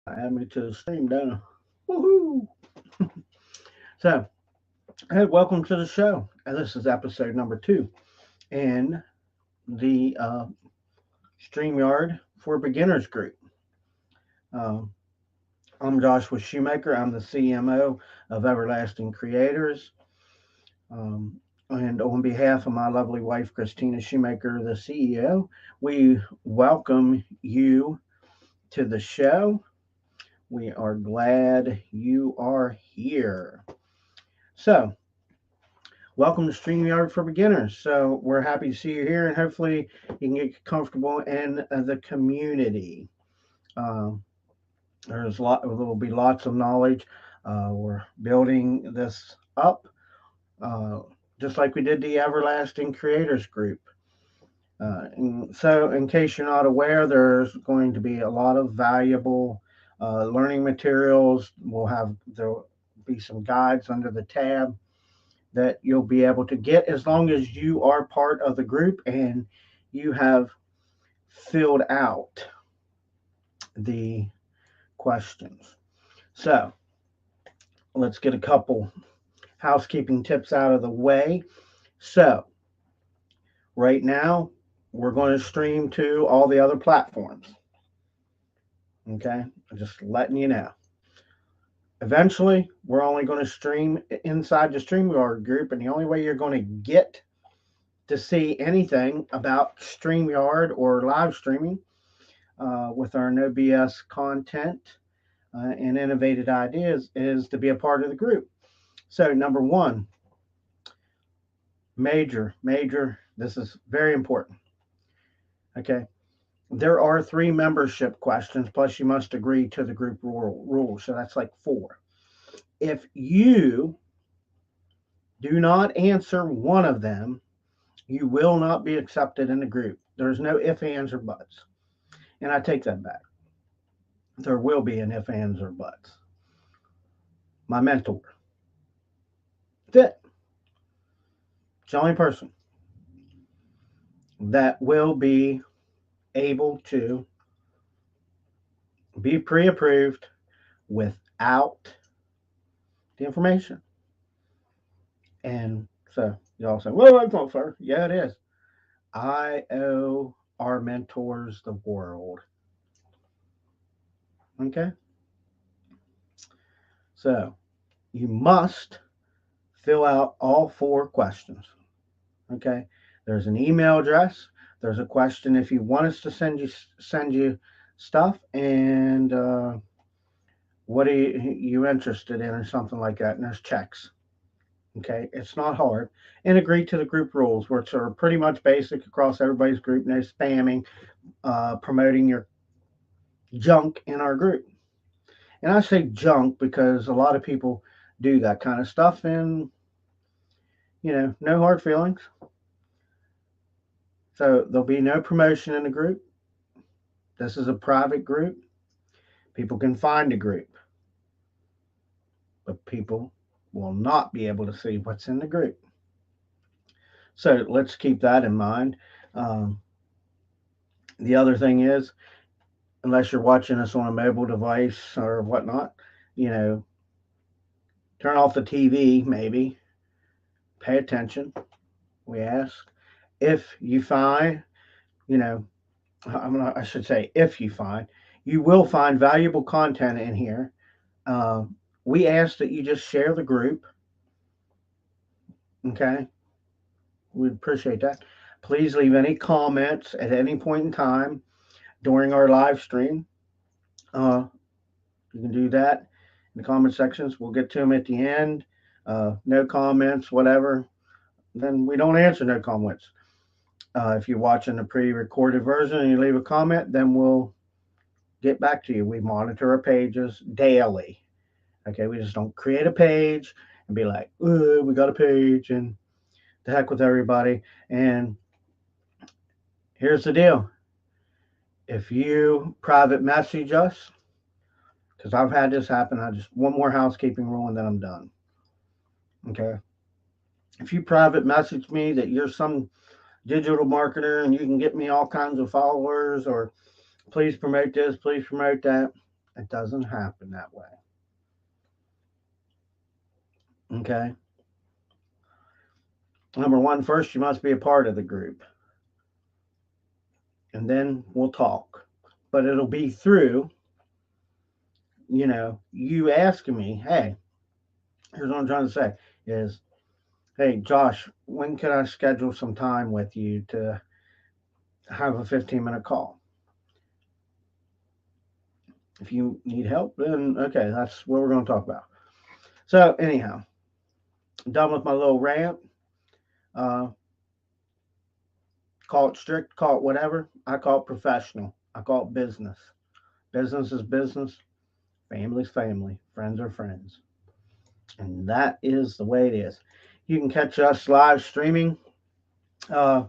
Add me to the stream, don't I? Woohoo! So, hey, welcome to the show. And this is episode number 2 in the StreamYard for Beginners group. Um, I'm Joshua Shoemaker. I'm the CMO of Everlasting Creators. Um, and on behalf of my lovely wife, Christina Shoemaker, the CEO, we welcome you to the show. We are glad you are here. So, welcome to StreamYard for Beginners. So, we're happy to see you here, and hopefully, you can get comfortable in the community. Um, there will be lots of knowledge. We're building this up, uh, just like we did the Everlasting Creators Group. And so, in case you're not aware, there's going to be a lot of valuable learning materials. There'll be some guides under the tab that you'll be able to get as long as you are part of the group and you have filled out the questions. So, let's get a couple housekeeping tips out of the way. So, right now, we're going to stream to all the other platforms. Okay, I'm just letting you know. Eventually, we're only going to stream inside the StreamYard group, and the only way you're going to get to see anything about StreamYard or live streaming with our no BS content and innovative ideas is to be a part of the group. So, number one, major, this is very important. Okay. There are 3 membership questions, plus you must agree to the group rules. So that's like 4. If you do not answer one of them, you will not be accepted in the group. There's no ifs, ands, or buts. And I take that back. There will be an if, ands, or buts. My mentor. That's it. It's the only person that will be able to be pre approved without the information. And so y'all say, well, that's not fair. Yeah, it is. I owe our mentors the world. Okay. So you must fill out all 4 questions. Okay. There's an email address. There's a question if you want us to send you stuff, and what are you interested in, or something like that. And there's checks. Okay, it's not hard. And agree to the group rules, which are pretty much basic across everybody's group. No spamming, promoting your junk in our group. And I say junk because a lot of people do that kind of stuff, and no hard feelings. So there'll be no promotion in the group. This is a private group. People can find the group, but people will not be able to see what's in the group. So let's keep that in mind. Um, the other thing is, unless you're watching us on a mobile device or whatnot, you know, turn off the TV, maybe, pay attention, we ask. If you find, you know, I should say, if you find, you will find valuable content in here. Uh, we ask that you just share the group. Okay. We'd appreciate that. Please leave any comments at any point in time during our live stream. Uh, you can do that in the comment sections. We'll get to them at the end. No comments, whatever. Then we don't answer no comments. If you're watching the pre-recorded version and you leave a comment, then we'll get back to you. We monitor our pages daily. Okay, we just don't create a page and be like, we got a page and the heck with everybody. And here's the deal. If you private message us, because I've had this happen, I just one more housekeeping rule and then I'm done. Okay. If you private message me that you're some digital marketer and you can get me all kinds of followers, or please promote this, please promote that, It doesn't happen that way. Okay. Number one, first you must be a part of the group, and then we'll talk. But it'll be through, you asking me, hey, here's what I'm trying to say is, hey, Josh, when can I schedule some time with you to have a 15-minute call? If you need help, then okay, that's what we're going to talk about. So, anyhow, done with my little rant. Uh, call it strict, call it whatever. I call it professional. I call it business. Business is business. Family's family. Friends are friends. And that is the way it is. You can catch us live streaming uh,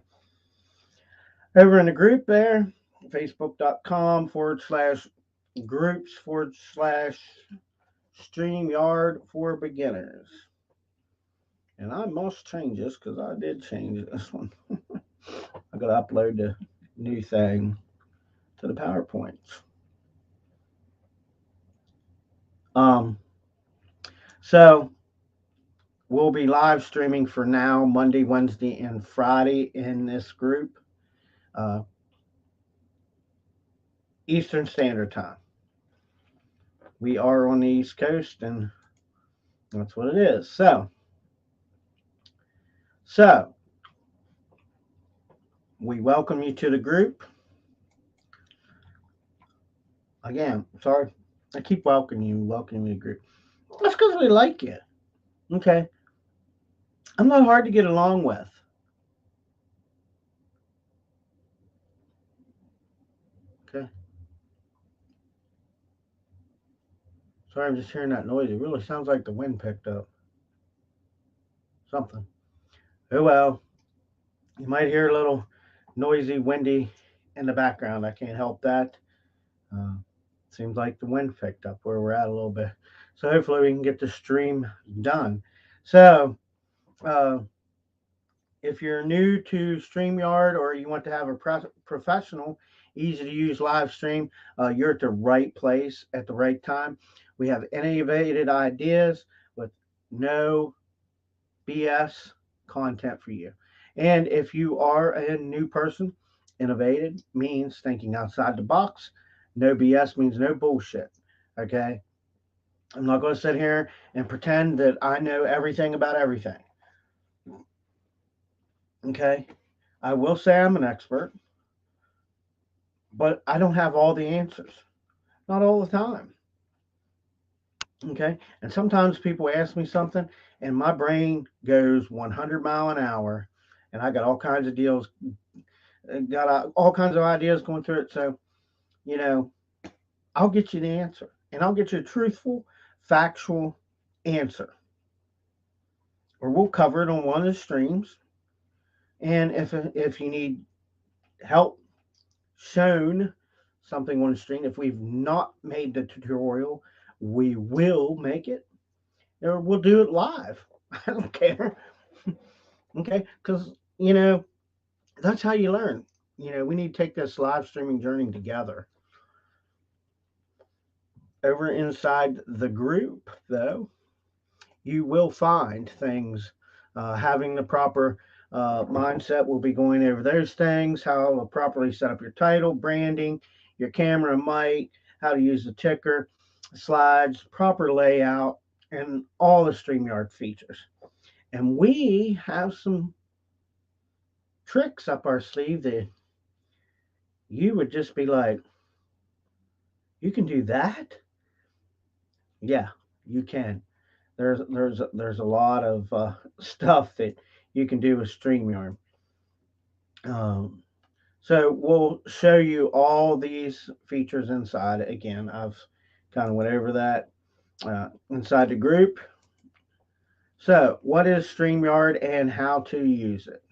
over in the group there, facebook.com/groups/StreamYard for beginners. And I must change this because I did change this one. I got to upload the new thing to the PowerPoints. Um, so we'll be live streaming for now, Monday, Wednesday, and Friday in this group, uh, Eastern Standard Time. We are on the East Coast, and that's what it is. So we welcome you to the group. Again, sorry, I keep welcoming you to the group. That's because we like you. Okay, I'm not hard to get along with. Okay, sorry, I'm just hearing that noise. It really sounds like the wind picked up something. Oh well, you might hear a little noisy, windy in the background. I can't help that. Uh, Seems like the wind picked up where we're at a little bit. So hopefully we can get the stream done. So uh, if you're new to StreamYard or you want to have a professional, easy to use live stream, you're at the right place at the right time. We have innovative ideas with no BS content for you. And if you are a new person, innovative means thinking outside the box. No BS means no bullshit. Okay. I'm not going to sit here and pretend that I know everything about everything. Okay. I will say I'm an expert, but I don't have all the answers. Not all the time. Okay. And sometimes people ask me something and my brain goes 100 mile an hour and I got all kinds of deals, got all kinds of ideas going through it. So, you know, I'll get you the answer and I'll get you a truthful, factual answer. Or we'll cover it on one of the streams. And if you need help shown something on the screen, if we've not made the tutorial, we will make it or we'll do it live. I don't care. Okay, because that's how you learn. We need to take this live streaming journey together. Over inside the group, though, you will find things. Having the proper mindset, we'll be going over those things, how to properly set up your title, branding, your camera, mic, how to use the ticker, slides, proper layout, and all the StreamYard features. And we have some tricks up our sleeve that you would just be like, you can do that? Yeah, you can. There's a lot of stuff that you can do with StreamYard. Um, so we'll show you all these features inside. Again, I've kind of went over that inside the group. So what is StreamYard and how to use it?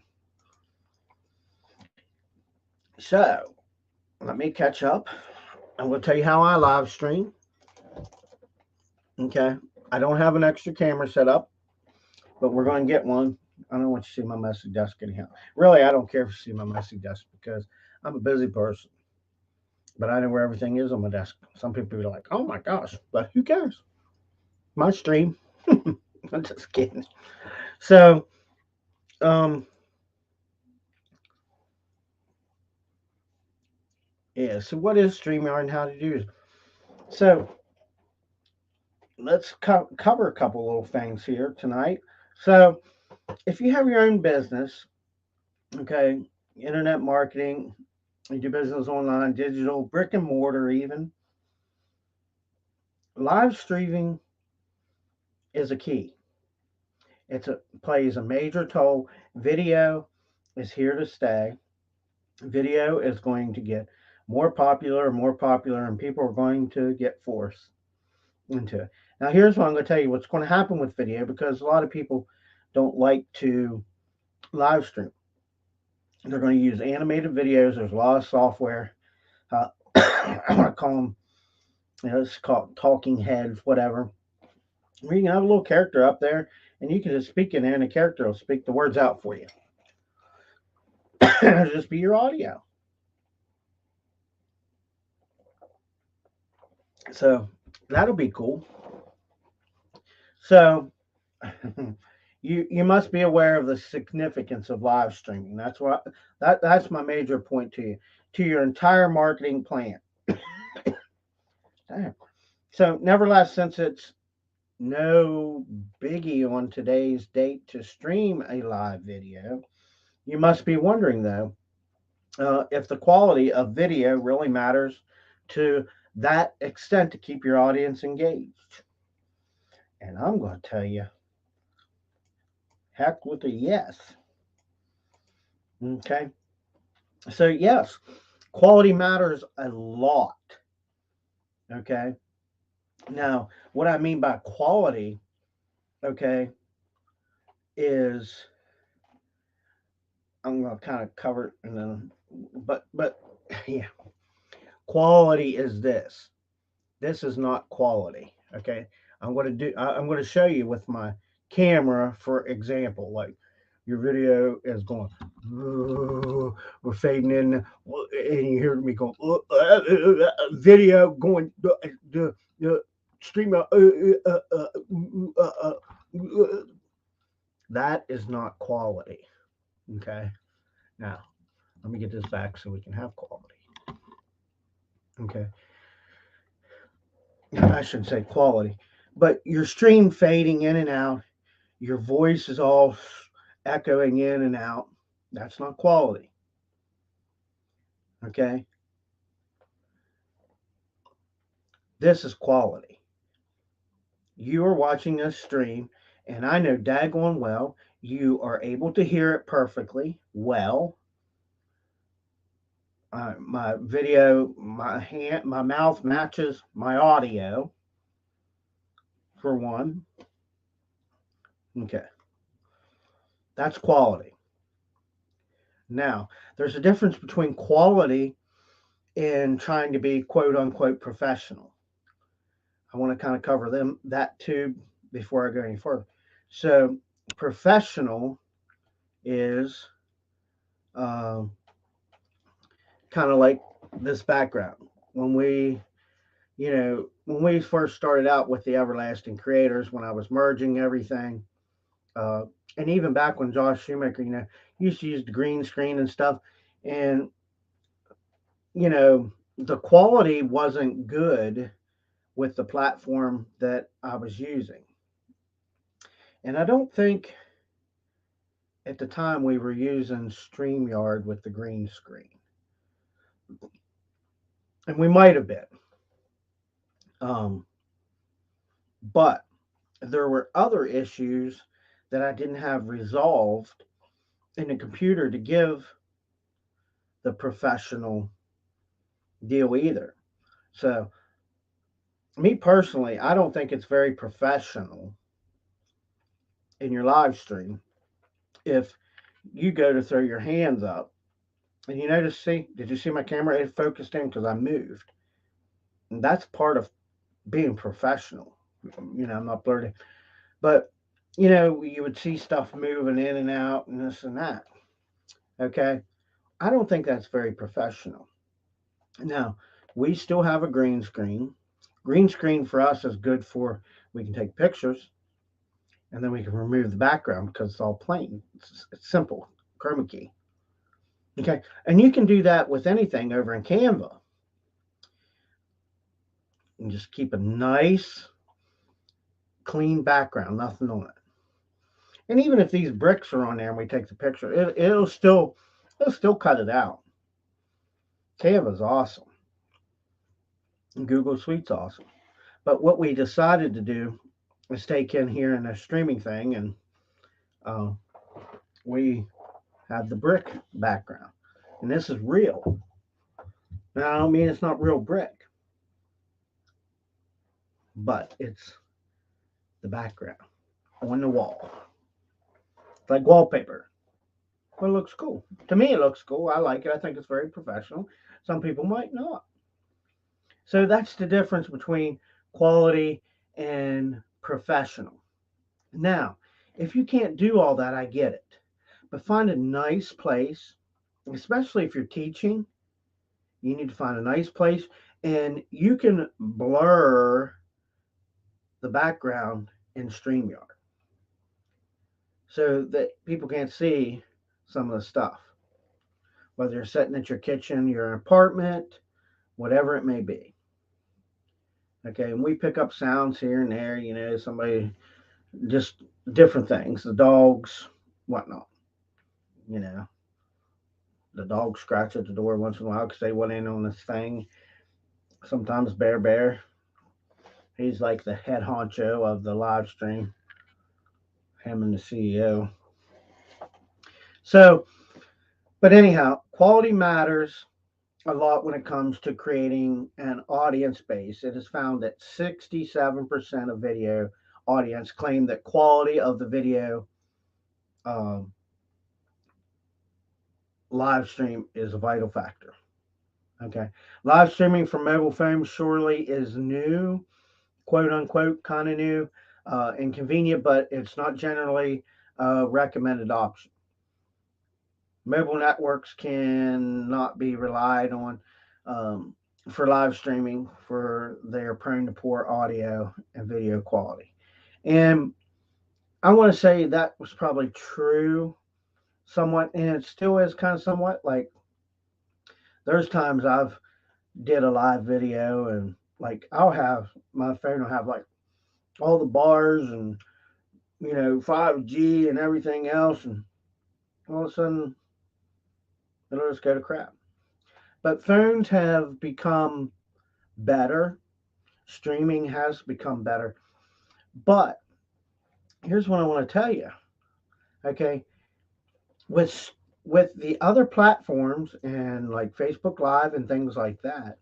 So let me catch up. I will tell you how I live stream. Okay. I don't have an extra camera set up, but we're going to get one. I don't want you to see my messy desk anyhow. Really, I don't care if you see my messy desk because I'm a busy person. but I know where everything is on my desk. Some people are like, "Oh my gosh," but who cares? My stream. I'm just kidding. So, um, yeah. So, what is StreamYard and how to do it? So, let's cover a couple little things here tonight. So, if you have your own business, okay, internet marketing, you do business online, digital, brick and mortar, even live streaming is a key. Plays a major toll. Video is here to stay. Video is going to get more popular, and people are going to get forced into it. Now, here's what I'm going to tell you what's going to happen with video because a lot of people don't like to live stream. They're going to use animated videos. There's a lot of software. I want to call them, it's called talking heads, whatever. Where you can have a little character up there, and you can just speak in there, and the character will speak the words out for you. It'll just be your audio. So that'll be cool. So you must be aware of the significance of live streaming. That's my major point to you, to your entire marketing plan. Damn. So nevertheless, since it's no biggie on today's date to stream a live video, you must be wondering though if the quality of video really matters to that extent to keep your audience engaged. And I'm going to tell you, heck with a yes. Okay. So, yes, quality matters a lot. Okay. Now, what I mean by quality, okay, is I'm going to kind of cover it and then, but yeah, quality is this. This is not quality. Okay. I'm going to show you with my camera, for example, like your video is going, we're fading in, and you hear me go, video going, the stream, that is not quality. Okay. Now, let me get this back so we can have quality. Okay. I should say quality. But your stream fading in and out, your voice is all echoing in and out. That's not quality. Okay. This is quality. You are watching a stream, and I know daggone well you are able to hear it perfectly well. My video, my mouth matches my audio, for one. Okay. That's quality. Now, there's a difference between quality and trying to be quote unquote professional. I want to kind of cover that too before I go any further. So, professional is um, kind of like this background. When we first started out with the Everlasting Creators, when I was merging everything, uh, and even back when Josh Shoemaker, used to use the green screen and stuff, and the quality wasn't good with the platform that I was using. And I don't think at the time we were using StreamYard with the green screen. And we might have been. Um, but there were other issues that I didn't have resolved in the computer to give the professional deal either. So, me personally, I don't think it's very professional in your live stream if you go to throw your hands up and did you see my camera? It focused in because I moved. And that's part of being professional. I'm not blurting, but you would see stuff moving in and out and this and that. Okay. I don't think that's very professional. Now, We still have a green screen. Green screen for us is good for, we can take pictures and then we can remove the background because it's all plain. It's simple. Chroma key. Okay. And you can do that with anything over in Canva. And just keep a nice, clean background, nothing on it. And even if these bricks are on there and we take the picture, it'll still cut it out. Canva's awesome. And Google Suite's awesome. But what we decided to do is take in here in a streaming thing, and uh, we have the brick background. And this is real. Now, I don't mean it's not real brick, but it's the background on the wall. It's like wallpaper. But it looks cool. To me, it looks cool. I like it. I think it's very professional. Some people might not. So that's the difference between quality and professional. Now, if you can't do all that, I get it. But find a nice place, especially if you're teaching, you need to find a nice place, and you can blur the background in StreamYard so that people can't see some of the stuff, whether you're sitting at your kitchen, your apartment, whatever it may be. Okay, and we pick up sounds here and there, somebody, just different things, the dogs, whatnot. You know, the dogs scratch at the door once in a while because they went in on this thing. Sometimes Bear, he's like the head honcho of the live stream, him and the CEO. So, but anyhow, quality matters a lot when it comes to creating an audience base. It is found that 67% of video audience claim that quality of the video um, live stream is a vital factor. Okay. Live streaming from mobile phones surely is new, quote unquote, kind of new and convenient, but it's not generally a recommended option. Mobile networks cannot be relied on um, for live streaming, for they are prone to poor audio and video quality. And I want to say that was probably true somewhat, and it still is kind of somewhat. Like there's times I've did a live video, and like I'll have my phone will have like all the bars and 5G and everything else, and all of a sudden it'll just go to crap. But phones have become better. Streaming has become better. But here's what I want to tell you. Okay, with with the other platforms and like Facebook Live and things like that,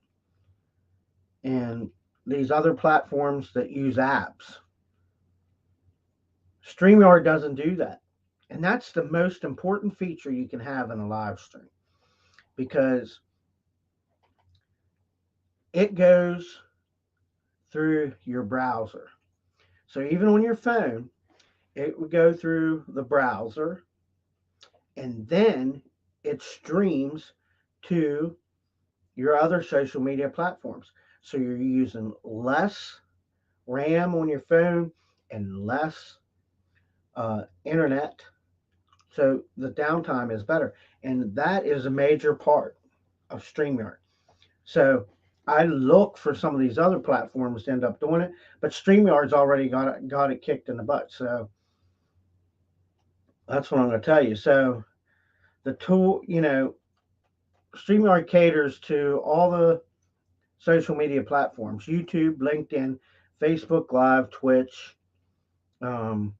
and these other platforms that use apps, StreamYard doesn't do that. And that's the most important feature you can have in a live stream because it goes through your browser. So even on your phone, it would go through the browser and then it streams to your other social media platforms. So you're using less RAM on your phone and less internet. So the downtime is better. And that is a major part of StreamYard. So I look for some of these other platforms to end up doing it, but StreamYard's already got it kicked in the butt. So that's what I'm going to tell you. So the tool, StreamYard caters to all the social media platforms: YouTube, LinkedIn, Facebook Live, Twitch. Um,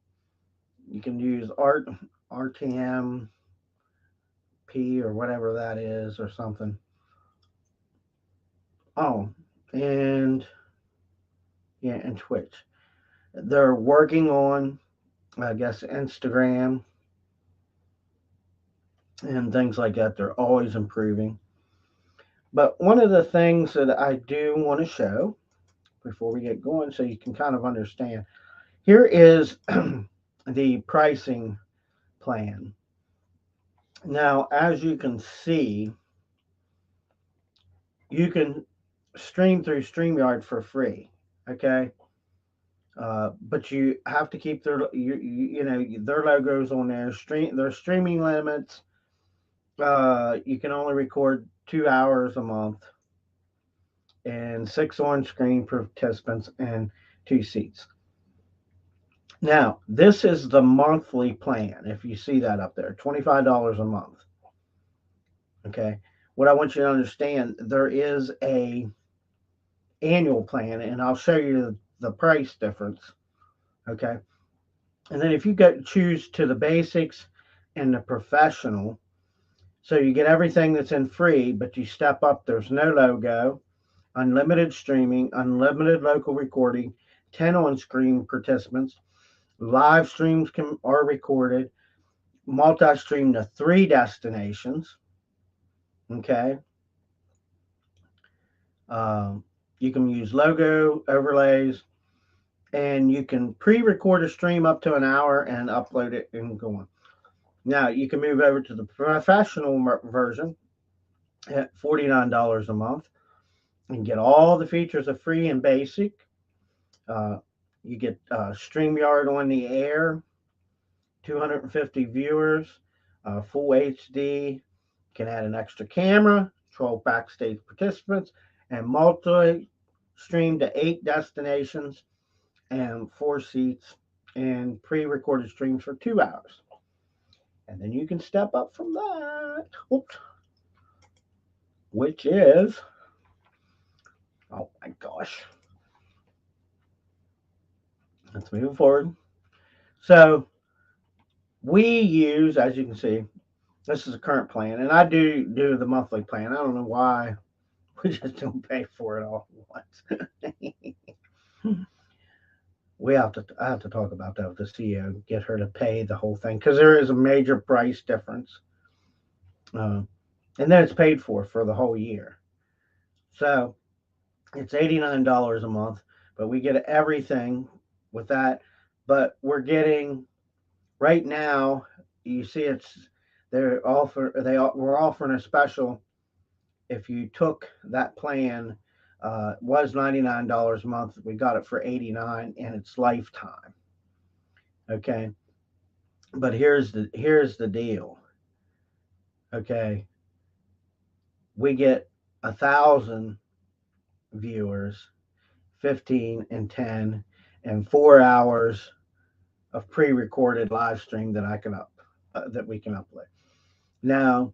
you can use RTMP or whatever that is or something. Oh, and yeah, and Twitch. They're working on, I guess, Instagram and things like that. They're always improving. But one of the things that I do want to show before we get going, so you can kind of understand, here is the pricing plan. Now, as you can see, you can stream through StreamYard for free. Okay. But you have to keep their logos on there. Their streaming limits. You can only record 2 hours a month, and 6 on-screen participants and 2 seats. Now, this is the monthly plan. If you see that up there, $25 a month. Okay. What I want you to understand, there is a annual plan, and I'll show you the price difference. Okay. And then if you choose to the basics and the professional, so you get everything that's in free, but you step up, there's no logo, unlimited streaming, unlimited local recording, 10 on-screen participants, live streams are recorded, multi-stream to 3 destinations. Okay. You can use logo overlays, and you can pre-record a stream up to an hour and upload it and go on. Now you can move over to the professional version at $49 a month and get all the features of free and basic. You get StreamYard on the air, 250 viewers, full HD. Can add an extra camera, control backstage participants, and multi-stream to 8 destinations and 4 seats, and pre-recorded streams for 2 hours. And then you can step up from that. Oops. Which is, oh my gosh. Let's move forward. So we use, as you can see, this is a current plan, and I do the monthly plan. I don't know why we just don't pay for it all at once. I have to talk about that with the CEO, get her to pay the whole thing, because there is a major price difference. And then it's paid for the whole year. So it's $89 a month, but we get everything with that. But we're getting right now, you see, we're offering a special. If you took that plan, was $99 a month, we got it for $89, and it's lifetime. Okay, but here's the deal. Okay, we get 1,000 viewers, 15 and 10, and 4 hours of pre-recorded live stream that we can upload. Now,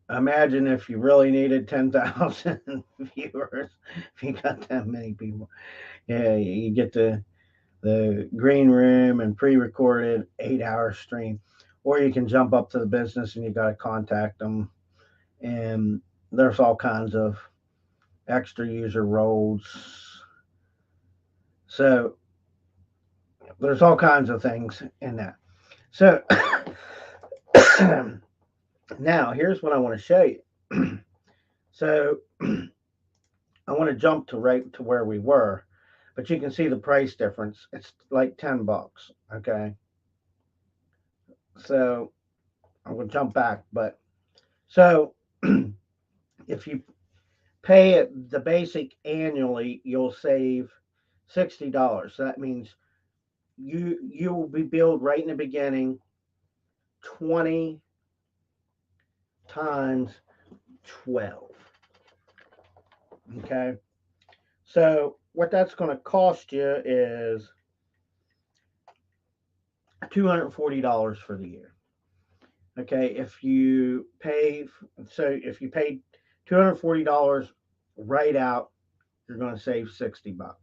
imagine if you really needed 10,000 viewers, if you got that many people. Yeah, you get the green room and pre-recorded 8-hour stream, or you can jump up to the business and you got to contact them, and there's all kinds of extra user roles. So there's all kinds of things in that. So now here's what I want to show you. So I want to jump to right to where we were, but you can see the price difference. It's like $10. Okay. So I'm going to jump back, but so if you pay it the basic annually, you'll save $60. So that means you will be billed right in the beginning 20 times 12. Okay. So what that's going to cost you is $240 for the year. Okay. If you paid $240 right out, you're going to save $60.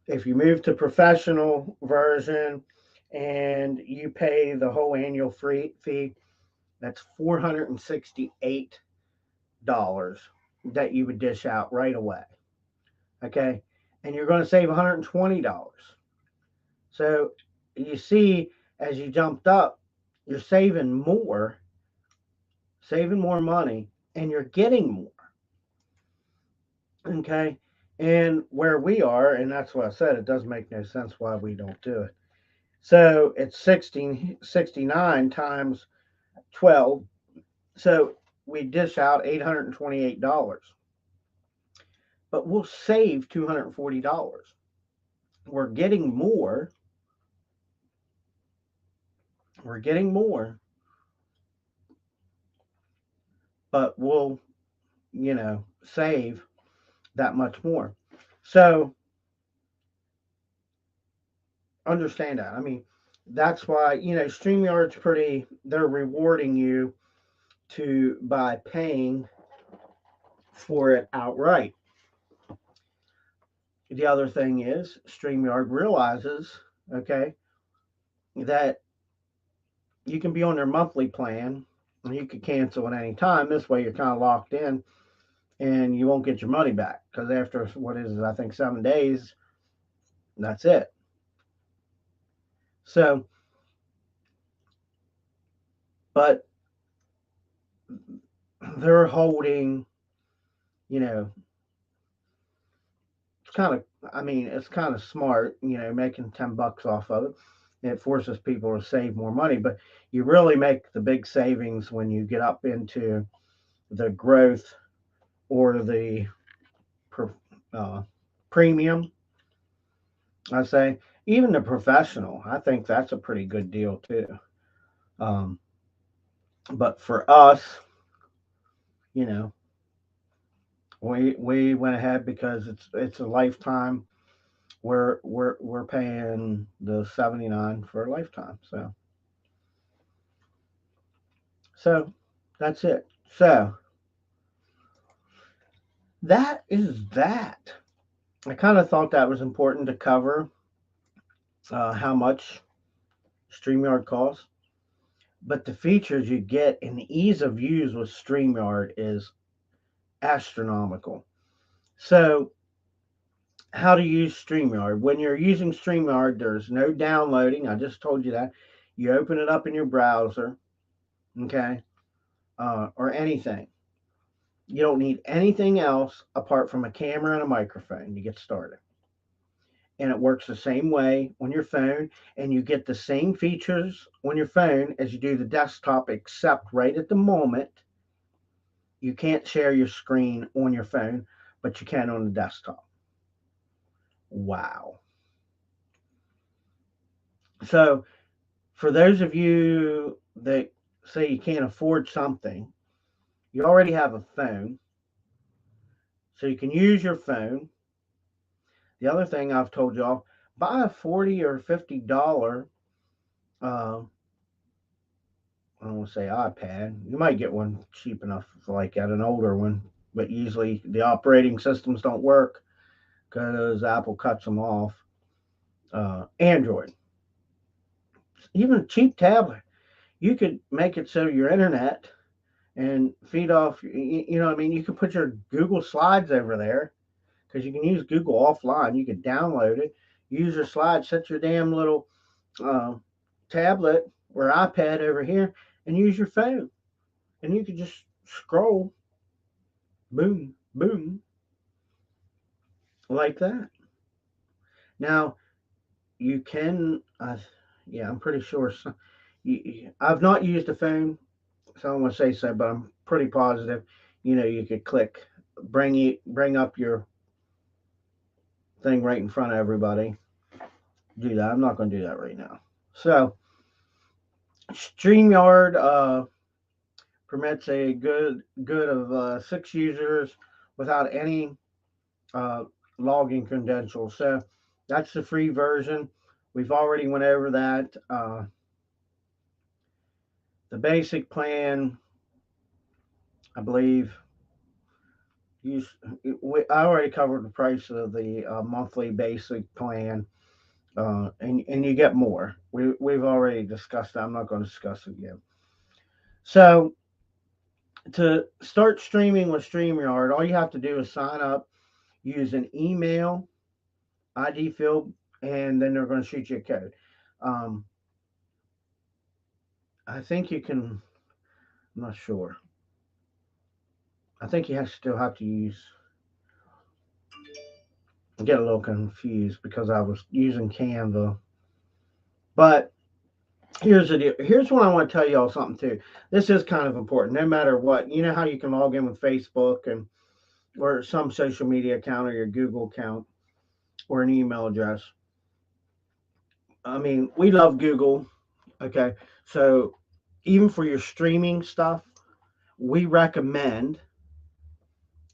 If you move to professional version and you pay the whole annual fee, that's $468 that you would dish out right away. Okay. And you're going to save $120. So you see, as you jumped up, you're saving more money, and you're getting more. Okay. And where we are, and that's what I said, it does make no sense why we don't do it. So it's 69 times 12. So we dish out $828. but we'll save $240. We're getting more. We're getting more, but we'll, save that much more. So understand that. I mean, that's why, StreamYard's they're rewarding you to by paying for it outright. The other thing is StreamYard realizes, okay, that you can be on their monthly plan and you could cancel at any time. This way you're kind of locked in and you won't get your money back because after what is it, I think 7 days, that's it. So, but they're holding, you know, it's kind of, I mean, it's kind of smart, making $10 off of it. It forces people to save more money, but you really make the big savings when you get up into the growth or the uh, premium. I say even the professional. I think that's a pretty good deal too. Um, but for us, you know, we went ahead because it's a lifetime. We're paying the 79 for a lifetime. So that's it. So that is that. I kind of thought that was important to cover how much StreamYard costs, but the features you get and the ease of use with StreamYard is astronomical. So, how to use StreamYard? When you're using StreamYard, there's no downloading. I just told you that. You open it up in your browser, okay, or anything. You don't need anything else apart from a camera and a microphone to get started. And it works the same way on your phone, and you get the same features on your phone as you do the desktop, except right at the moment you can't share your screen on your phone, but you can on the desktop. Wow. So for those of you that say you can't afford something, you already have a phone, so you can use your phone. The other thing I've told y'all, buy a $40 or $50 uh, I don't want to say iPad. You might get one cheap enough, like at an older one, but usually the operating systems don't work because Apple cuts them off. Android, even a cheap tablet, you could make it so your internet and feed off. You know what I mean? You could put your Google Slides over there because you can use Google offline. You could download it, use your slides, set your damn little uh, tablet or iPad over here, and use your phone, and you could just scroll, boom, boom, like that. Now you can, yeah, I'm pretty sure. I've not used a phone, so I don't want to say so, but I'm pretty positive. You could click, bring up your thing right in front of everybody. Do that. I'm not going to do that right now. So, StreamYard permits a good of 6 users without any uh, login credentials. So that's the free version. We've already went over that. The basic plan, I believe, you, I already covered the price of the monthly basic plan, and you get more. We've already discussed that. I'm not going to discuss it again. So to start streaming with StreamYard, all you have to do is sign up, use an email ID field, and then they're going to shoot you a code. Um, I think you can. I'm not sure. I think you still have to use. I get a little confused because I was using Canva, but here's the deal. Here's what I want to tell y'all something too. This is kind of important. No matter what, you know how you can log in with Facebook and or some social media account or your Google account or an email address. I mean, we love Google. Okay. So even for your streaming stuff, we recommend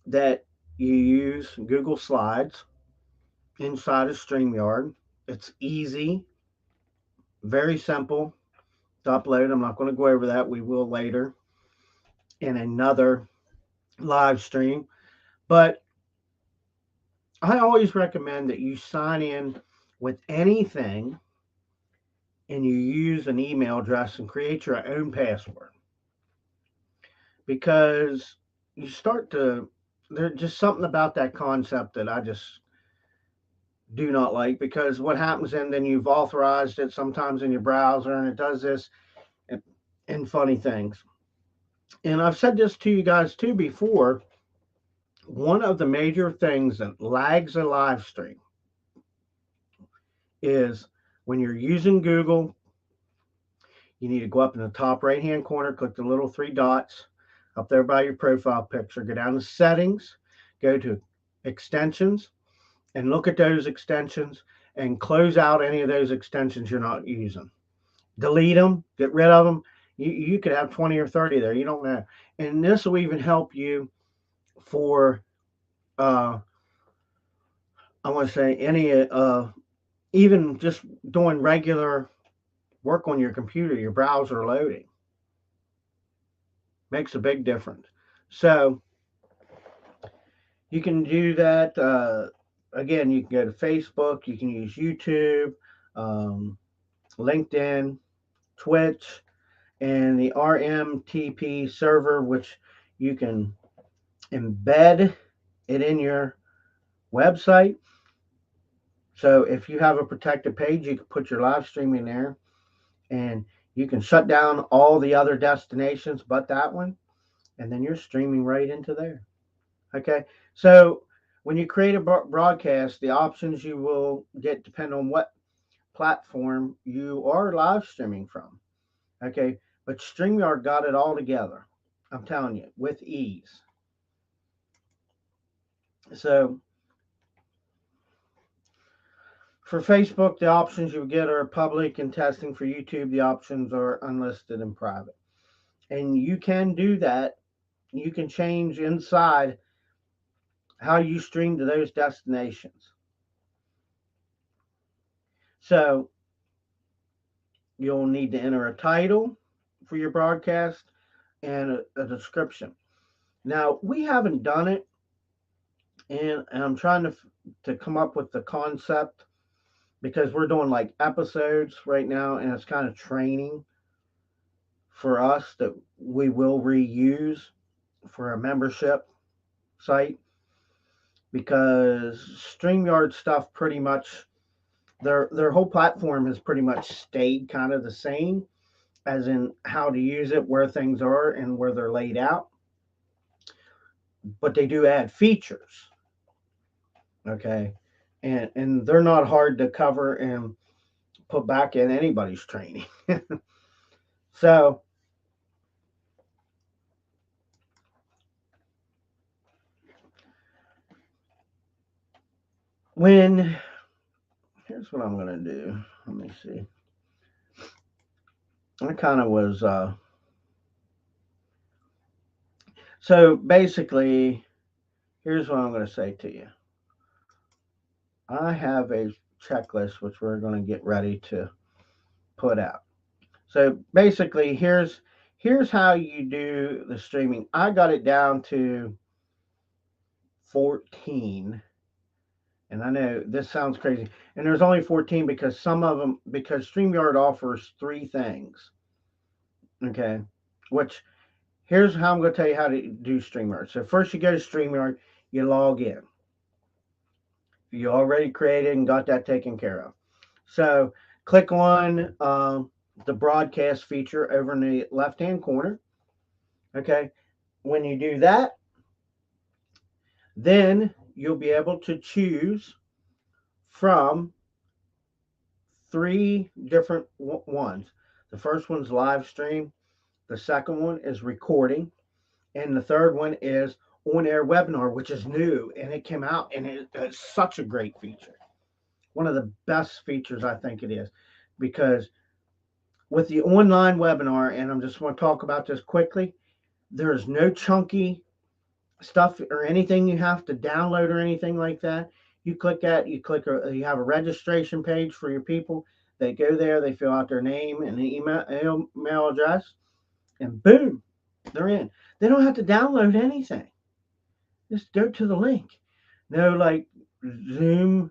that you use Google Slides inside of StreamYard. It's easy, very simple to upload. I'm not going to go over that. We will later in another live stream. But I always recommend that you sign in with anything and you use an email address and create your own password, because you start to, there's just something about that concept that I just do not like, because what happens, and then you've authorized it sometimes in your browser and it does this and, and funny things. And I've said this to you guys too before. One of the major things that lags a live stream is when you're using Google, you need to go up in the top right hand corner, click the little three dots up there by your profile picture, go down to settings, go to extensions, and look at those extensions and close out any of those extensions you're not using. Delete them, get rid of them. You could have 20 or 30 there. You don't know. And this will even help you for, uh, I want to say, any, even just doing regular work on your computer, your browser loading. Makes a big difference. So you can do that. Again, you can go to Facebook, you can use YouTube, um, LinkedIn, Twitch, and the RMTP server, which you can embed it in your website. So if you have a protected page, you can put your live stream in there, and you can shut down all the other destinations but that one, and then you're streaming right into there. Okay. So when you create a broadcast, the options you will get depend on what platform you are live streaming from. Okay. But StreamYard got it all together. I'm telling you, with ease. So for Facebook, the options you get are public and testing. For YouTube, the options are unlisted and private. And you can do that. You can change inside how you stream to those destinations. So you'll need to enter a title for your broadcast and a description. Now, we haven't done it, and I'm trying to come up with the concept, because we're doing like episodes right now, and it's kind of training for us that we will reuse for a membership site, because StreamYard stuff pretty much, their whole platform has pretty much stayed kind of the same, as in how to use it, where things are, and where they're laid out. But they do add features, okay, and they're not hard to cover and put back in anybody's training. So when, here's what I'm going to do. Let me see. I kind of was, so basically, here's what I'm going to say to you. I have a checklist which we're going to get ready to put out. So basically, here's how you do the streaming. I got it down to 14. And I know this sounds crazy. And there's only 14 because some of them, because StreamYard offers three things. Okay. Which, here's how I'm going to tell you how to do StreamYard. So first you go to StreamYard, you log in. You already created and got that taken care of. So click on the broadcast feature over in the left hand corner. Okay. When you do that, then you'll be able to choose from three different ones. The first one's live stream, the second one is recording, and the third one is on-air webinar, which is new, and it came out, and it's such a great feature. One of the best features I think it is, because with the online webinar, and I'm just going to talk about this quickly, there's no chunky stuff or anything you have to download or anything like that. You click that, you have a registration page for your people. They go there, they fill out their name and the email address, and boom, they're in. They don't have to download anything. Just go to the link. No, like Zoom,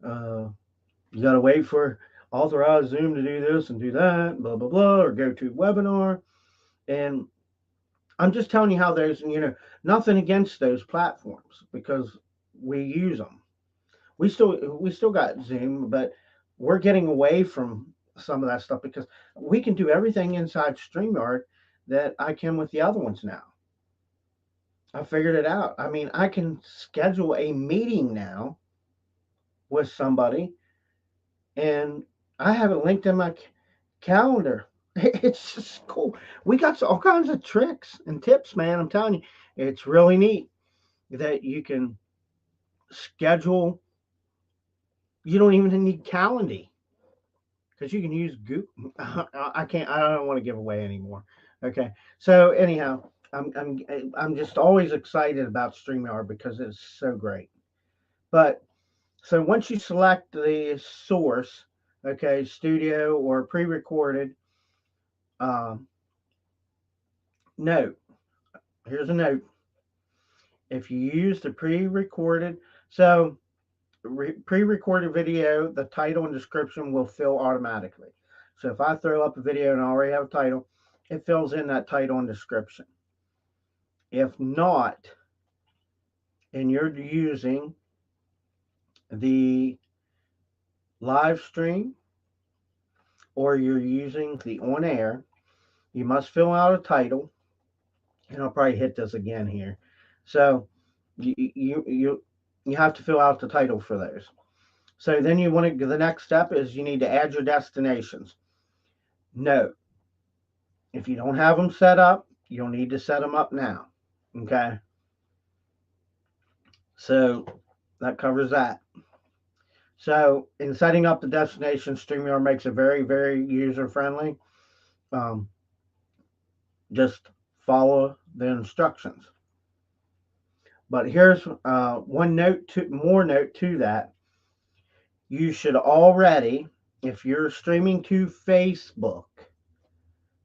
you got to wait for authorized Zoom to do this and do that, blah, blah, blah, or go to webinar. And I'm just telling you how those, nothing against those platforms because we use them. We still got Zoom, but we're getting away from some of that stuff because we can do everything inside StreamYard that I can with the other ones now. I figured it out. I mean, I can schedule a meeting now with somebody, and I have it linked in my calendar. It's just cool. We got all kinds of tricks and tips, man. I'm telling you, it's really neat that you can schedule. You don't even need Calendly because you can use Google. I can't. I don't want to give away anymore. Okay. So anyhow, I'm just always excited about StreamYard because it's so great. But so once you select the source, okay, studio or pre-recorded, um, note. Here's a note. If you use the pre-recorded, so pre-recorded video, the title and description will fill automatically. So if I throw up a video and I already have a title, it fills in that title and description. If not, and you're using the live stream or you're using the on air, you must fill out a title. And I'll probably hit this again here. So you have to fill out the title for those. So then you want to, the next step is you need to add your destinations. Note, if you don't have them set up, you'll need to set them up now. Okay. So that covers that. So in setting up the destination, StreamYard makes it very, very user friendly. Just follow the instructions. But here's one more note to that. You should already, if you're streaming to Facebook,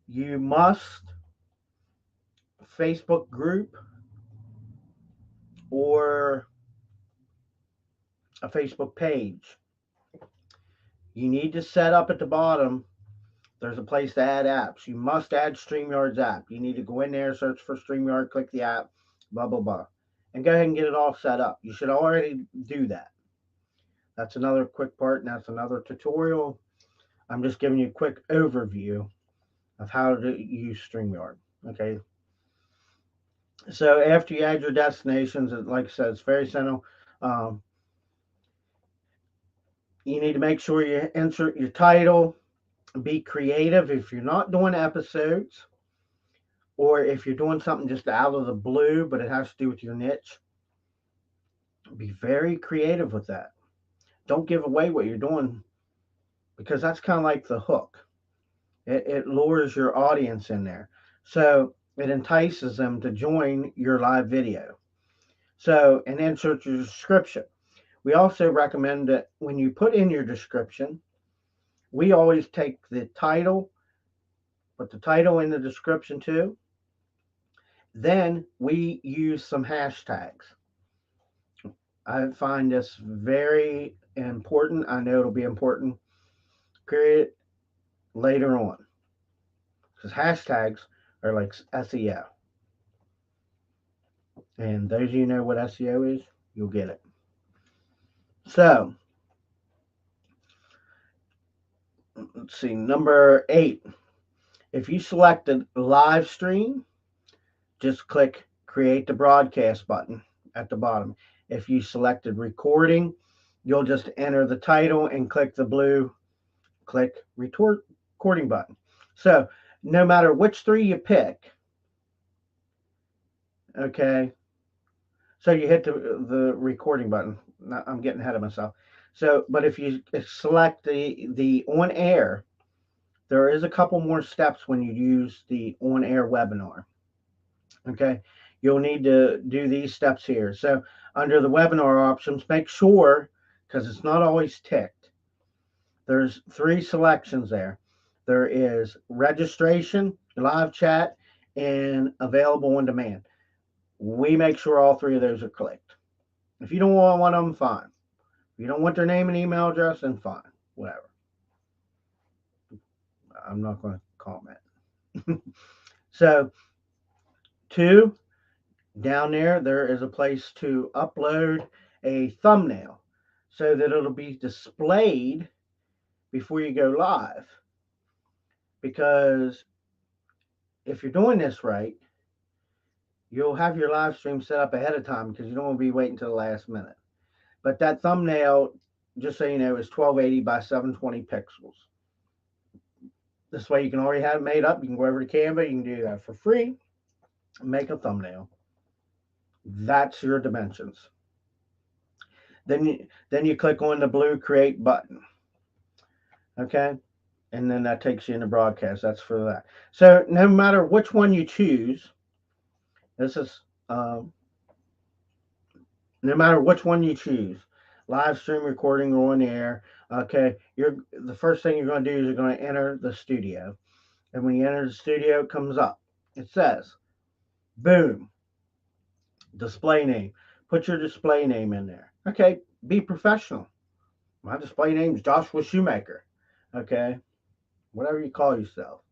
you must Facebook group or a Facebook page. You need to set up at the bottom. There's a place to add apps. You must add StreamYard's app. You need to go in there, search for StreamYard, click the app, blah, blah, blah. And go ahead and get it all set up. You should already do that. That's another quick part, and that's another tutorial. I'm just giving you a quick overview of how to use StreamYard. Okay. So after you add your destinations, like I said, it's very simple. You need to make sure you insert your title. Be creative if you're not doing episodes, or if you're doing something just out of the blue, but it has to do with your niche. Be very creative with that. Don't give away what you're doing, because that's kind of like the hook. It lures your audience in there. So it entices them to join your live video. So, and insert your description. We also recommend that when you put in your description, we always take the title, put the title in the description too. Then we use some hashtags. I find this very important. I know it'll be important, period, later on. Because hashtags are like SEO. And those of you know what SEO is, you'll get it. So, let's see, number 8. If you selected live stream, just click create the broadcast button at the bottom. If you selected recording, you'll just enter the title and click the blue recording button. So no matter which 3 you pick, okay, So you hit the recording button. I'm getting ahead of myself. So, but if you select the on air, there is a couple more steps when you use the on air webinar. Okay, you'll need to do these steps here. So under the webinar options, make sure, because it's not always ticked, there's three selections there. There is registration, live chat, and available on demand. We make sure all three of those are clicked. If you don't want one of them, fine. If you don't want their name and email address, then fine. Whatever. I'm not going to comment. So, two, down there is a place to upload a thumbnail so that it'll be displayed before you go live. Because if you're doing this right, you'll have your live stream set up ahead of time because you don't want to be waiting until the last minute. But that thumbnail, just so you know, is 1280 by 720 pixels. This way you can already have it made up. You can go over to Canva. You can do that for free. Make a thumbnail. That's your dimensions. Then you click on the blue create button. Okay? And then that takes you into broadcast. That's for that. So no matter which one you choose, this is no matter which one you choose, live stream, recording, or on the air. Okay, the first thing you're going to do is you're going to enter the studio, and when you enter the studio, it comes up. It says, "Boom, display name." Put your display name in there. Okay, be professional. My display name is Joshua Shoemaker. Okay, whatever you call yourself,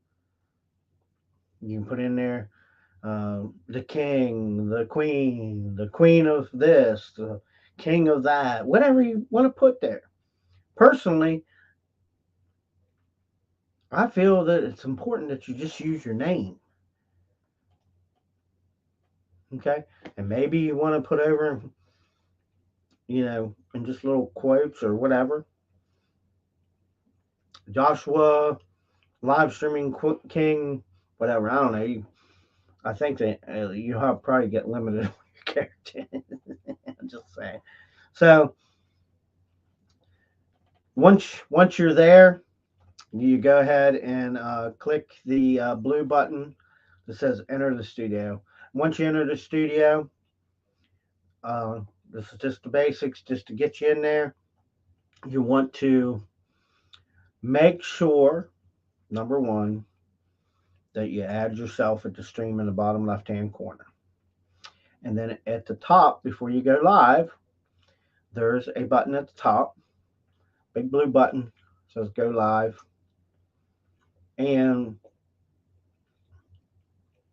you can put in there the king, the queen of this, the king of that, whatever you want to put there. Personally, I feel that it's important that you just use your name. Okay? And maybe you want to put over, in just little quotes or whatever. Joshua, live streaming king, whatever. I don't know. I think that you have probably get limited on your character. I'm just saying. So once you're there, you go ahead and click the blue button that says enter the studio. Once you enter the studio, this is just the basics, just to get you in there. You want to make sure, number one, that you add yourself at the stream in the bottom left hand corner. And then at the top, before you go live, there's a button at the top, big blue button, says go live. And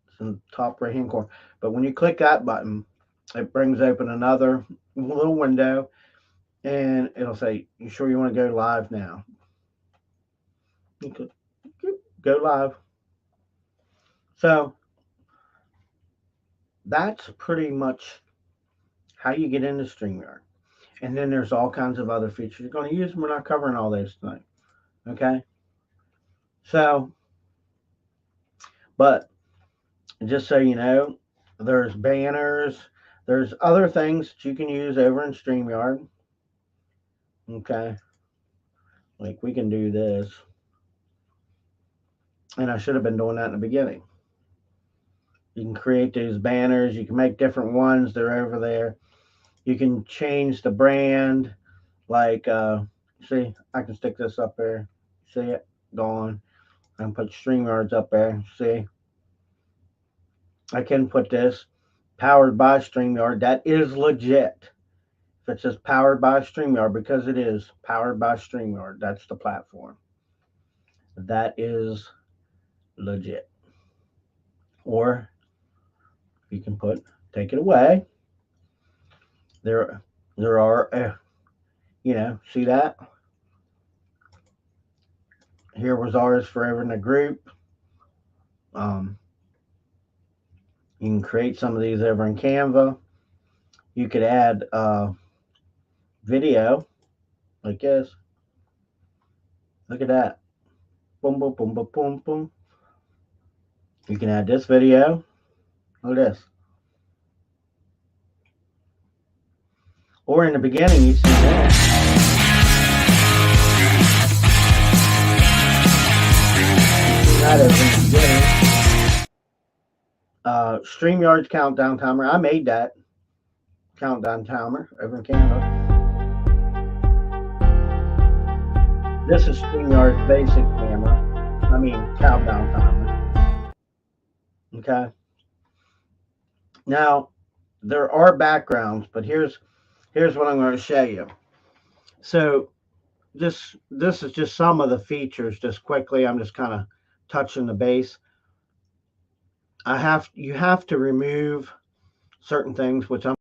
it's in the top right hand corner. But when you click that button, it brings open another little window, and it'll say, "You sure you want to go live now?" You could go live. So that's pretty much how you get into StreamYard. And then there's all kinds of other features you're going to use. We're not covering all those tonight. Okay? So, but just so you know, there's banners, there's other things that you can use over in StreamYard. Okay? Like we can do this. And I should have been doing that in the beginning. You can create these banners. You can make different ones. They're over there. You can change the brand. Like, see, I can stick this up there. See it? Gone. I can put StreamYards up there. See? I can put this powered by StreamYard. That is legit. If it says powered by StreamYard, because it is powered by StreamYard, that's the platform. That is legit. Or you can put take it away. There are, see that? Here was ours forever in the group. You can create some of these over in Canva. You could add video like this. Look at that. Boom, boom, boom, boom, boom, boom. You can add this video. Look at this. Or in the beginning, you see this. You see that as in the beginning. StreamYard's countdown timer. I made that countdown timer over in Canada. This is StreamYard's basic camera. I mean, countdown timer. Okay. Now, there are backgrounds, but here's what I'm going to show you. So this is just some of the features. Just quickly, I'm just kind of touching the base. You have to remove certain things, which I'm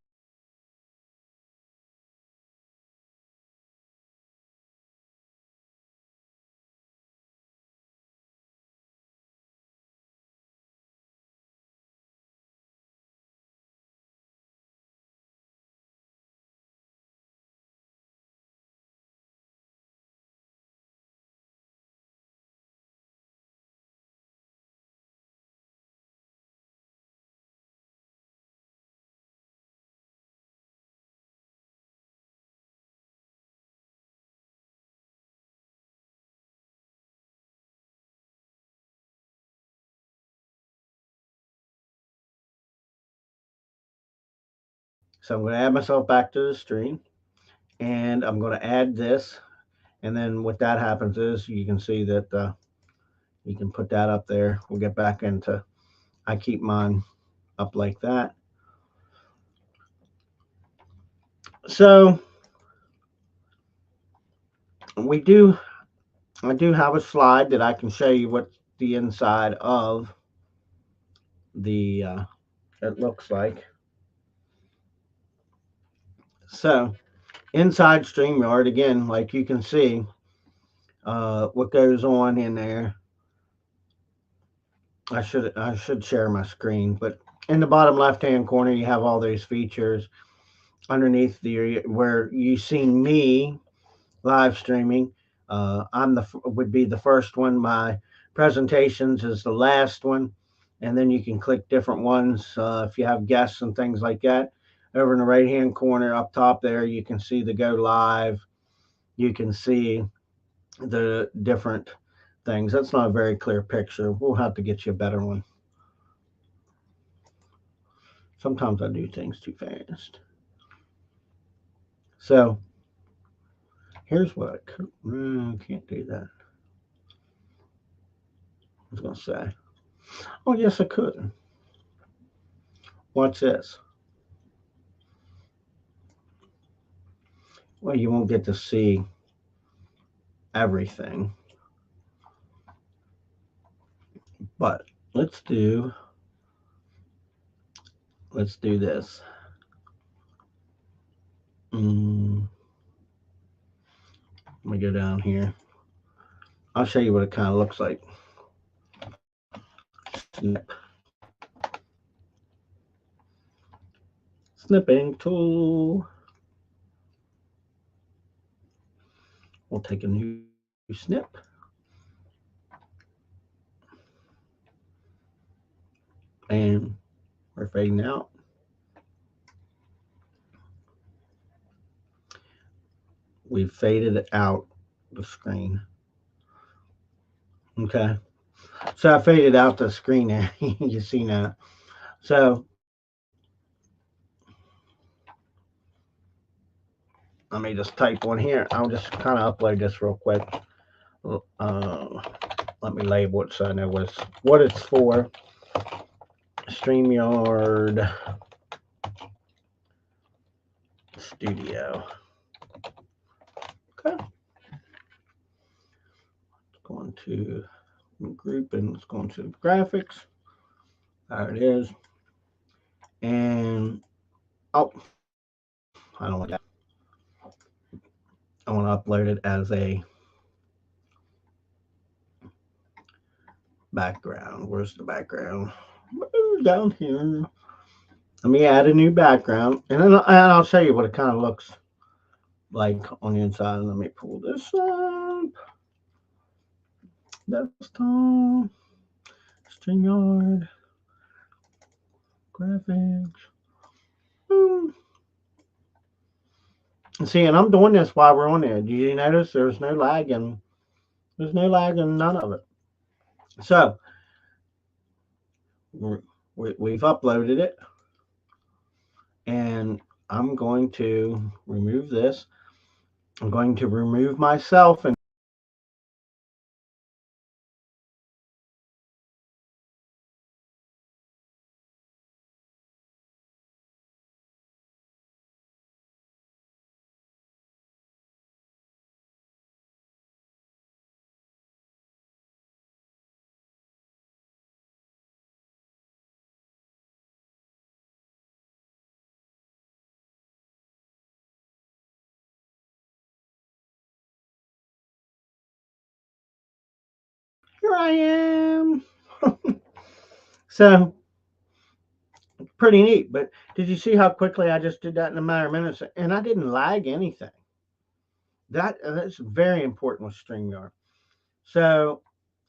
so I'm going to add myself back to the stream, and I'm going to add this, and then what that happens is you can see that you can put that up there. We'll get back into. I keep mine up like that. So we do. I do have a slide that I can show you what the inside of the it looks like. So inside StreamYard, again, like you can see, what goes on in there. I should share my screen, but in the bottom left hand corner, you have all those features. Underneath the where you see me live streaming, I'm the would be the first one. My presentations is the last one, and then you can click different ones if you have guests and things like that. Over in the right hand corner up top there, you can see the go live. You can see the different things. That's not a very clear picture. We'll have to get you a better one. Sometimes I do things too fast. So here's what I could. Can't do that. I was gonna say. Oh yes, I could. Watch this. Well, you won't get to see everything, but let's do let's do this. Let me go down here. I'll show you what it kind of looks like. Snip. Snipping tool. We'll take a new snip. And we're fading out. We've faded out the screen. Okay. So I faded out the screen there. You see now. So let me just type one here. I'll just kind of upload this real quick. Let me label it so I know what it's for. StreamYard Studio. Okay. Going to group and let's go into graphics. There it is. And oh, I don't want that. I want to upload it as a background. Where's the background? Down here. Let me add a new background, and then I'll show you what it kind of looks like on the inside. Let me pull this up. Desktop, StreamYard, graphics. See, and I'm doing this while we're on there. Do you notice there's no lag in none of it. So we've uploaded it, and I'm going to remove this. I'm going to remove myself, and here I am. So pretty neat. But did you see how quickly I just did that in a matter of minutes, and I didn't lag anything? That's very important with StreamYard. So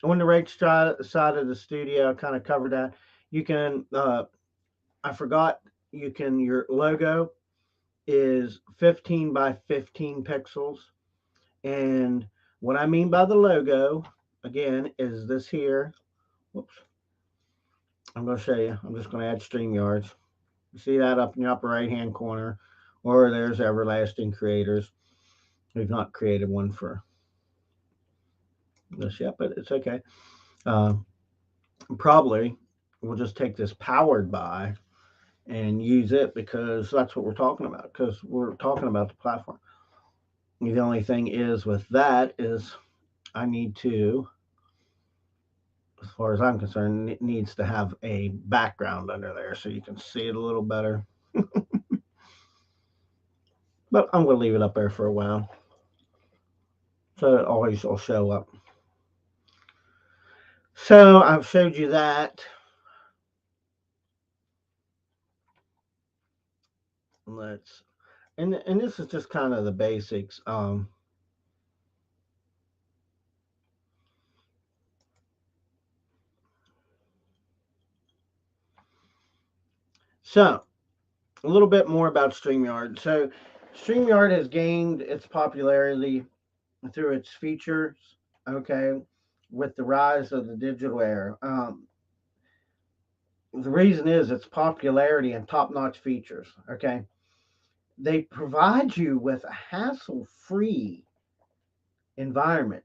on the right side of the studio, I kind of covered that. You can, I forgot, you can, your logo is 15 by 15 pixels. And what I mean by the logo, again, is this here. Whoops. I'm going to show you. I'm just going to add StreamYards. You see that up in the upper right hand corner? Or there's Everlasting Creators. We've not created one for this yet, but it's okay. Uh, Probably we'll just take this powered by and use it because that's what we're talking about. Because we're talking about the platform. The only thing is with that is I need to, as far as I'm concerned, it needs to have a background under there so you can see it a little better. But I'm going to leave it up there for a while so it always will show up. So I've showed you that. Let's and this is just kind of the basics. So a little bit more about StreamYard. So StreamYard has gained its popularity through its features. Okay, with the rise of the digital era. The reason is its popularity and top-notch features. Okay, they provide you with a hassle-free environment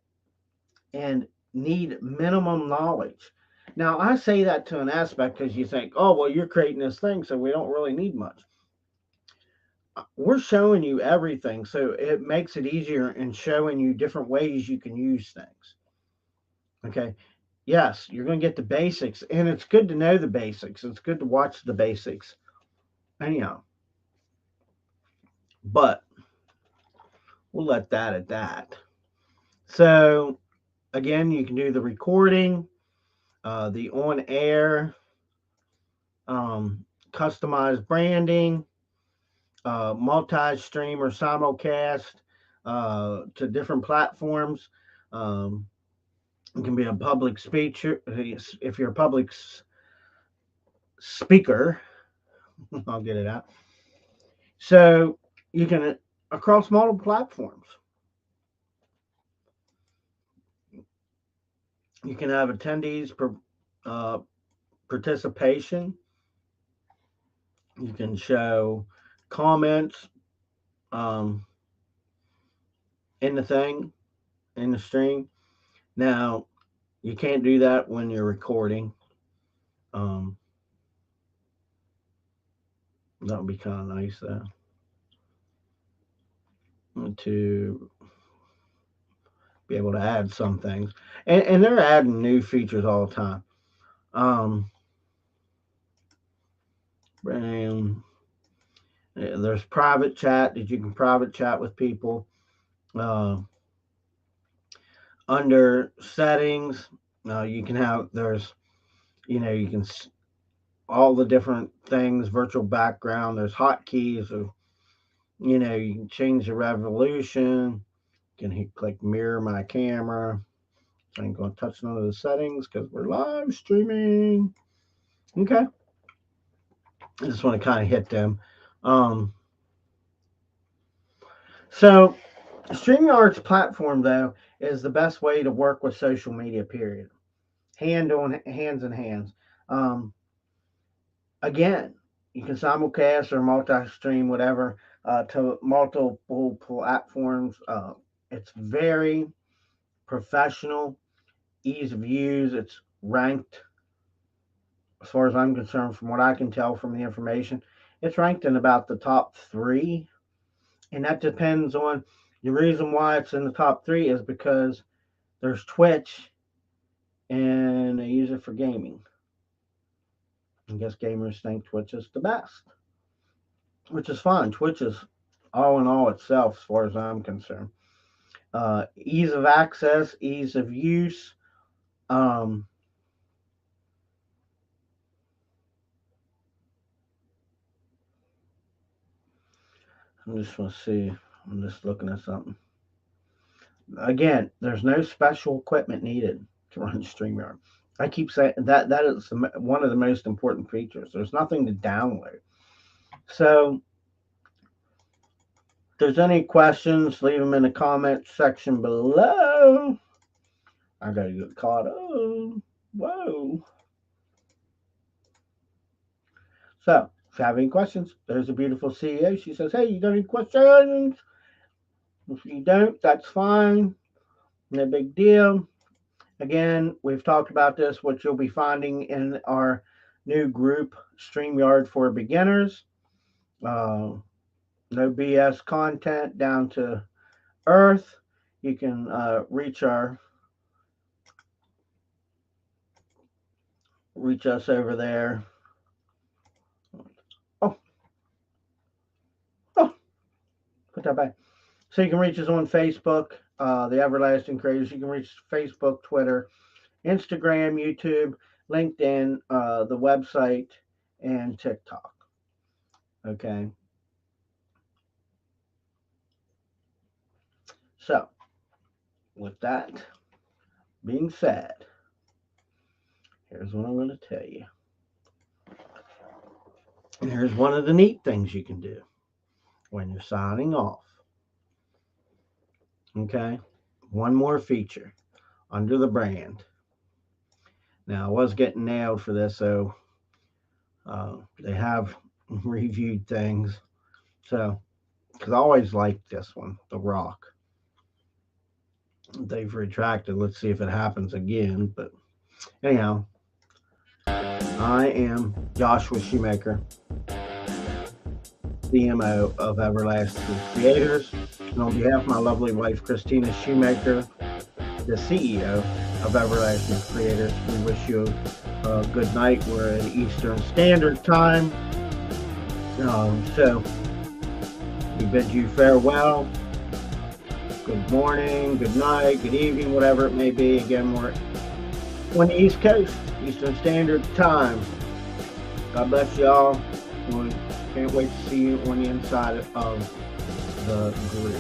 and need minimum knowledge. Now, I say that to an aspect because you think, oh, well, you're creating this thing, so we don't really need much. We're showing you everything, so it makes it easier in showing you different ways you can use things. Okay. Yes, you're going to get the basics, and it's good to know the basics. It's good to watch the basics. Anyhow, but we'll let that at that. So, again, you can do the recording, the on air, customized branding, multi stream or simulcast to different platforms. Um, it can be a public speaker. If you're a public speaker, I'll get it out. So you can across multiple platforms. You can have attendees uh, participation. You can show comments um, in the thing in the stream. Now you can't do that when you're recording. Um, that would be kind of nice though to be able to add some things, and they're adding new features all the time. Um, and there's private chat that you can private chat with people. Uh, Under settings, you can have there's you can all the different things, virtual background. There's hotkeys. Of, you can change the resolution. You can click mirror my camera. I ain't going to touch none of the settings because we're live streaming. Okay. I just want to kind of hit them. Um, So StreamYard's platform, though, is the best way to work with social media. Period. Hands in hands. Um, Again, you can simulcast or multi-stream, whatever, to multiple platforms. It's very professional, ease of use. It's ranked, as far as I'm concerned, from what I can tell from the information, it's ranked in about the top three, and that depends on the reason why it's in the top three is because there's Twitch, and they use it for gaming. I guess gamers think Twitch is the best, which is fine. Twitch is all in all itself, as far as I'm concerned. Ease of access, ease of use. Um, I just want to see. I'm just looking at something. Again, there's no special equipment needed to run StreamYard. I keep saying that is one of the most important features. There's nothing to download. So, if there's any questions, leave them in the comment section below. I gotta get caught up. Whoa. So, if you have any questions, there's a beautiful CEO. She says, hey, you got any questions? If you don't, that's fine. No big deal. Again, we've talked about this, what you'll be finding in our new group, StreamYard for Beginners. No BS content, down to earth. You can reach us over there. Oh, put that back. So you can reach us on Facebook, the Everlasting Creators. You can reach Facebook, Twitter, Instagram, YouTube, LinkedIn, the website, and TikTok. Okay. So, with that being said, here's what I'm going to tell you. And here's one of the neat things you can do when you're signing off. Okay. One more feature under the brand. Now, I was getting nailed for this, so they have reviewed things. So, because I always liked this one, The Rock. They've retracted. Let's see if it happens again. But anyhow, I am Joshua Shoemaker, CMO of Everlasting Creators. And on behalf of my lovely wife, Christina Shoemaker, the CEO of Everlasting Creators, we wish you a good night. We're at Eastern Standard Time. So we bid you farewell. Good morning, good night, good evening, whatever it may be. Again, we're on the East Coast, Eastern Standard Time. God bless y'all. We can't wait to see you on the inside of the group.